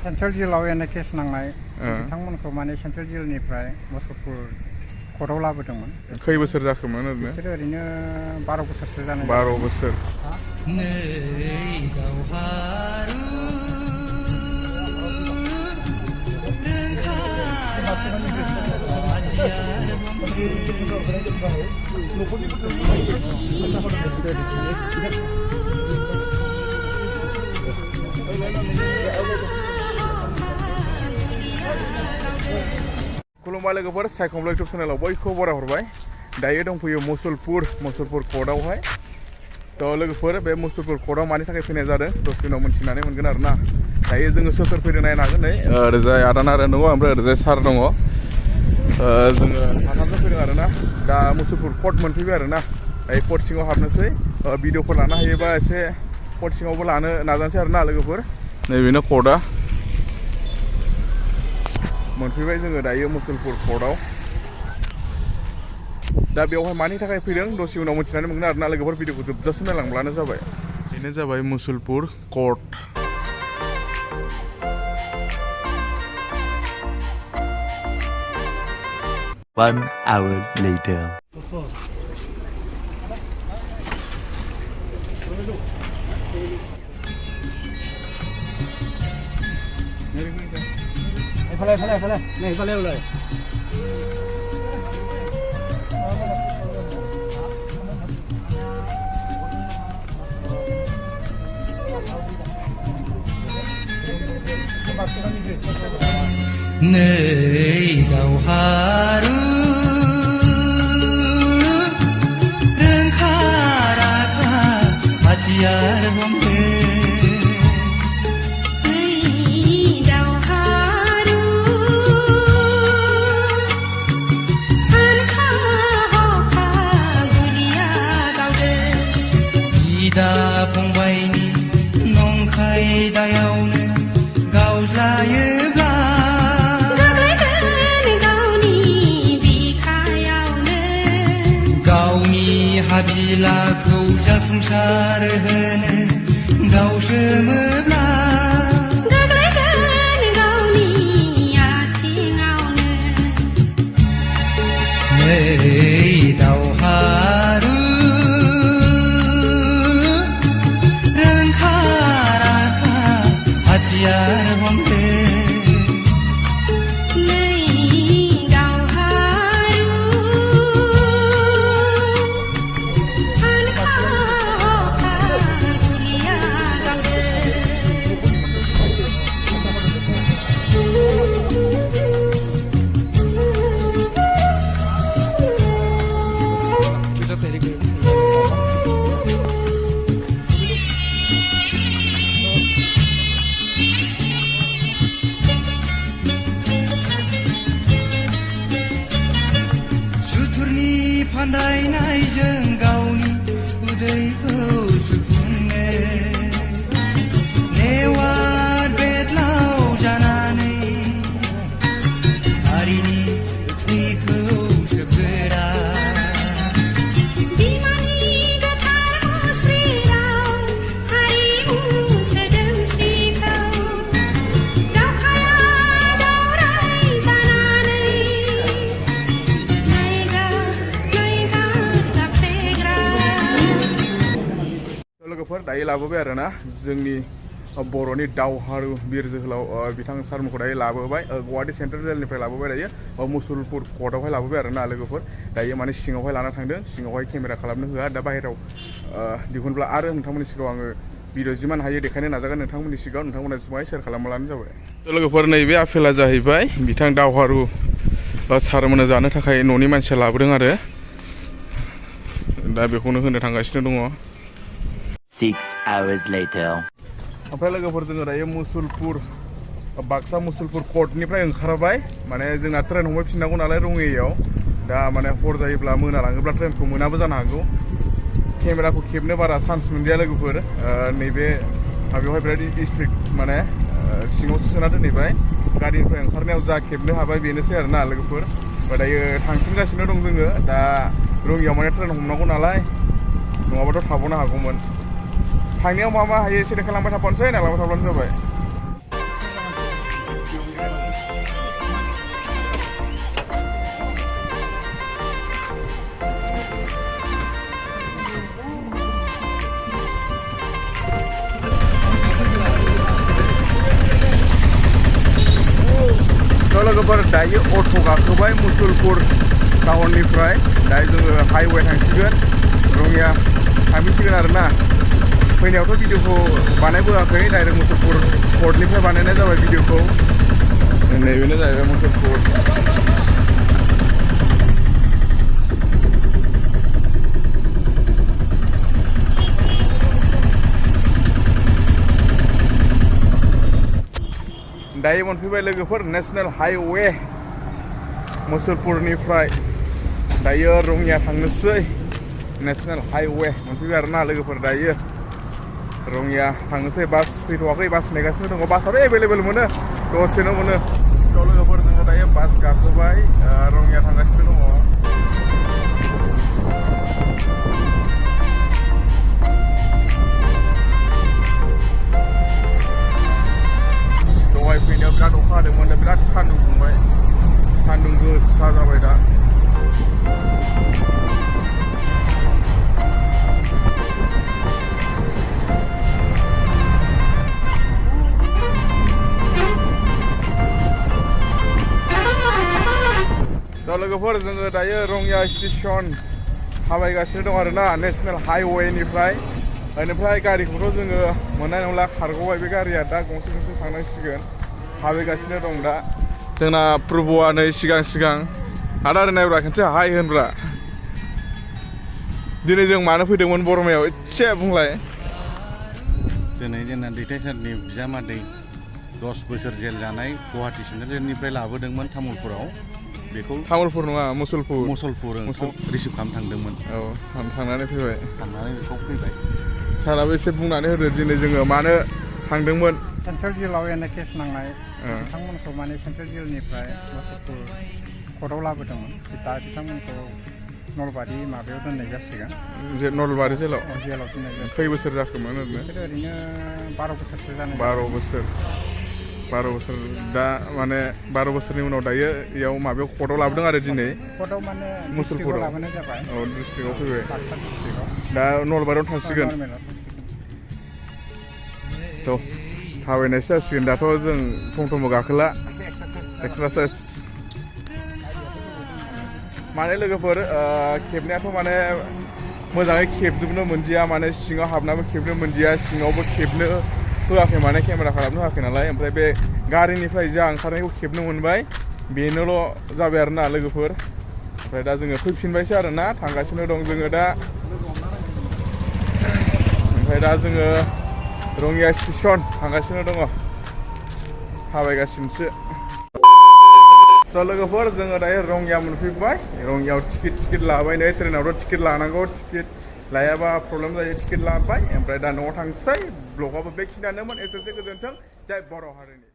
Central जेलाव N case नांनाय बिथांमोनखौ माने सेन्ट्रेल जेलनिफ्राय मुसलपुर कर्टआव लाबोदोंमोन। खै बोसोर जाखोमोन ओरैनो? बिसोरो ओरैनो 12 बोसोरसो जानाय। 12 बोसोर। खुलुमबाय लोगोफोर, सायखंबल इउटुब चेनेलाव बयखौबो बराय हरबाय। दायो दंफैयो मुसलपुर कर्टआवहाय। थ' लोगोफोर, बे मुसलपुर कर्टआव मानि थाखाय फैनाय जादों दसे उनाव मोनथिनानै मोनगोन आरोना। दायो जोङो सोर सोर फैदों नायनो हागोन। नै ओरैजाय आदा नारायण दङ, ओमफ्राय ओरैजाय सार दङ। जोङो साथामजों फैदों आरोना। दा मुसलपुर कर्ट मोनफैबाय आरोना। दायो कर्ट सिङाव हाबनोसै। भिडिअफोर लानो हायोबा एसे कर्ट सिङावबो लानो नाजानोसै आरोना लोगोफोर। नैबेनो कर्टआ मोनफैबाय जोङो दायो मुसलपुर कर्टआव। दा बेवहाय मानि थाखाय फैदों दसे उनाव मिथिनानै मोनगोन आरोना लोगोफोर। भिडिअखौ जोबजासिम नायलांब्लानो जाबाय। बेनो जाबाय मुसलपुर कर्ट। One hour later. Nei daharu rengkaraka hajar bombe ida fongbaini nongkai dayaवनो गावज्लायोब्ला गावनि हाबिलाखौ जाफुंसार होनो गावसोमोब्ला गावनि आथिङावनो नै दावहारु रोंखा-राखा हाथियार हमदो फान्दायनायजों गावनि उदैखौ सुफुंनो लेवार बेदलाव जानानै हारिनि थैखौ सोबगोरा बिमानि गोथार मुस्रियाव हारिमु सोदोमस्रिखौ दावहाया दावराय जानानै लोगोफोर दायो लाबोबाय आरोना जोंनि बर'नि दावहारु बिर जोहोलाव बिथां सारमोनखौ दायो लाबोबाय गुवाहाटी सेन्ट्रेल जेलनिफ्राय लाबोबाय दायो मुसलपुर कर्टआवहाय लाबोबाय आरोना लोगोफोर। दायो माने सिङावहाय लाना थांदों, सिङावहाय केमेरा खालामनो होआ। दा बाहेरायाव दिहुनब्ला आरो नोंथांमोननि सिगाङाव आङो भिडिअ जिमान हायो देखायनो नाजागोन नोंथांमोननि सिगाङाव। नोंथांमोना जिमाय शेयार खालामब्लानो जाबाय। लोगोफोर, नैबे आफेला जाहैबाय बिथां दावहारु सारमोननो जानो थाखाय न'नि मानसिया लाबोदों आरो दा बेखौनो होनो थांगासिनो दङ। 6 hours later. ओमफ्राय लोगोफोर, जोङो दायो बाक्सा मुसलपुर कर्टनिफ्राय ओंखारबाय। माने जोंना ट्रेन हमहैफिननांगौ नालाय रङियायाव। दा माने हर जायोब्ला मोनालाङोब्ला ट्रेनखौ मोनाबो जानो हागौ। केमेराखौ खेबनो बारा चान्स मोनदिया लोगोफोर। नैबे बेवहाय बिराद स्ट्रिक्ट माने सिङावसो सोना दोनहैबाय। गारिनिफ्राय ओंखारनायाव जा खेबनो हाबाय बेनोसै आरोना लोगोफोर। दायो थांफिनगासिनो दं जोङो। दा रङियाव माने ट्रेन हमनांगौ नालाय, नङाबाथ' थाबावनो हागौमोन। थांनायाव मा मा हायो एसे देखायलांबाय थाबावनोसै नायलांबाय थाब्लानो जाबाय लोगोफोर दायो अट' गाखोबाय मुसलपुर टाउननिफ्राय दायो जोङो हाइवे थांसिगोन रङिया थांफिनसिगोन आरोना फैनायावथ' भिडिअखौ बानायबोआखै डाइरेक्ट मुसलपुर कर्टनिफ्राय बानायनाय जाबाय भिडिअखौ नैबेनो जाहैबाय मुसलपुर दायो मोनफैबाय लोगोफोर नेशनेल हाइवे मुसलपुरनिफ्राय दायो रङिया थांनोसै नेशनेल हाइवे मोनफैबाय आरोना लोगोफोर दायो रङिया थांनोसै बास फैथ'वाखै बास नेगासिनो दङ बासआथ' एभेलेबेल मोनो दसेनो मोनो थ' लोगोफोर जोङो दायो बास गाखोबाय रङिया थांगासिनो दङ दहाय फैनायाव बिराद अखा हादोंमोन दा बिराद सान्दुं दुंबाय सान्दुं गोसा जाबाय दा दा लोगोफोर जोङो दायो रङिया स्टेसन थाबायगासिनो दं आरोना नेशनेल हाइवेनिफ्राय बेनिफ्राय गारिखौथ' जोङो मोननाय नंला खारग'बाय बे गारिया दा गंसे गंसे थांनांसिगोन थाबायगासिनो दं दा जोंना प्रभुआ नै सिगां आदा नायब्रा खनसे हाय होनब्रा दिनै जों मानो फैदोंमोन बरमायाव एसे बुंलाय दिनै जोंना दैथायसारनि बिजामादै 10 बोसोर जेल जानाय गुवाहाटि सेन्ट्रेलनिफ्राय लाबोदोंमोन तामुलपुराव बेखौ तामुलपुर नङा मुसलपुर रिसिभ खालामनो थांदोंमोन औ थांनानै फैबाय थांनानै बेखौ फैबाय साराबो एसे बुंनानै होदो दिनै जोङो मानो थांदोंमोन सेन्ट्रेल जेलाव एन केस नांनाय बिथांमोनखौ माने सेन्ट्रेल जेलनिफ्राय मुसलपुर कर्टआव लाबोदोंमोन दा बिथांमोनखौ नलबारि माबायाव दोननाय जासिगोन नलबारि जेलाव दोननाय जासिगोन खै बोसोर जाखोमोन ओरैनो 12 बोसोरसो जानाय 12 बोसोर दा माने 12 बोसोरनि उनाव दायो इयाव माबायाव कर्टआव लाबोदों आरो दिनै कर्टआव माने मुसलपुराव लाबोनाय जाबाय औ डिस्ट्रिक्टआव फैबाय बाक्सा डिस्ट्रिक्टआव दा नलबारियाव थांसिगोन थ' थाबायनायसो जासिगोन दाथ' जों थमथमबो गाखोला एक्सारसाइज माने लोगोफोर खेबनायाथ' माने मोजाङै खेबजोबनो मोनदिया माने सिङाव हाबनाबो खेबनो मोनदिया सिङावबो खेबनो होआखै माने केमेरा खालामनो होआखै नालाय ओमफ्राय बे गारिनिफ्राय जा ओंखारनायखौ खेबनो मोनबाय बेनोल' जाबाय आरोना लोगोफोर ओमफ्राय दा जोङो फैफिनबायसो आरोना थांगासिनो दं जोङो दा ओमफ्राय दा जोङो रङिया स्टेसन थांगासिनो दङ थाबायगासिनोसो स' लोगोफोर जोङो दायो रङिया मोनफैबाय रङियाव टिकेट लाबाय नै ट्रेनावथ' टिकेट लानांगौ टिकेट लायाबा प्रब्लेम जायो टिकेट लाबाय ओमफ्राय दा न'आव थांसै ब्लगाबो बेखिनियानोमोन एसेसो गोजोन्थों जय बर' हारिनि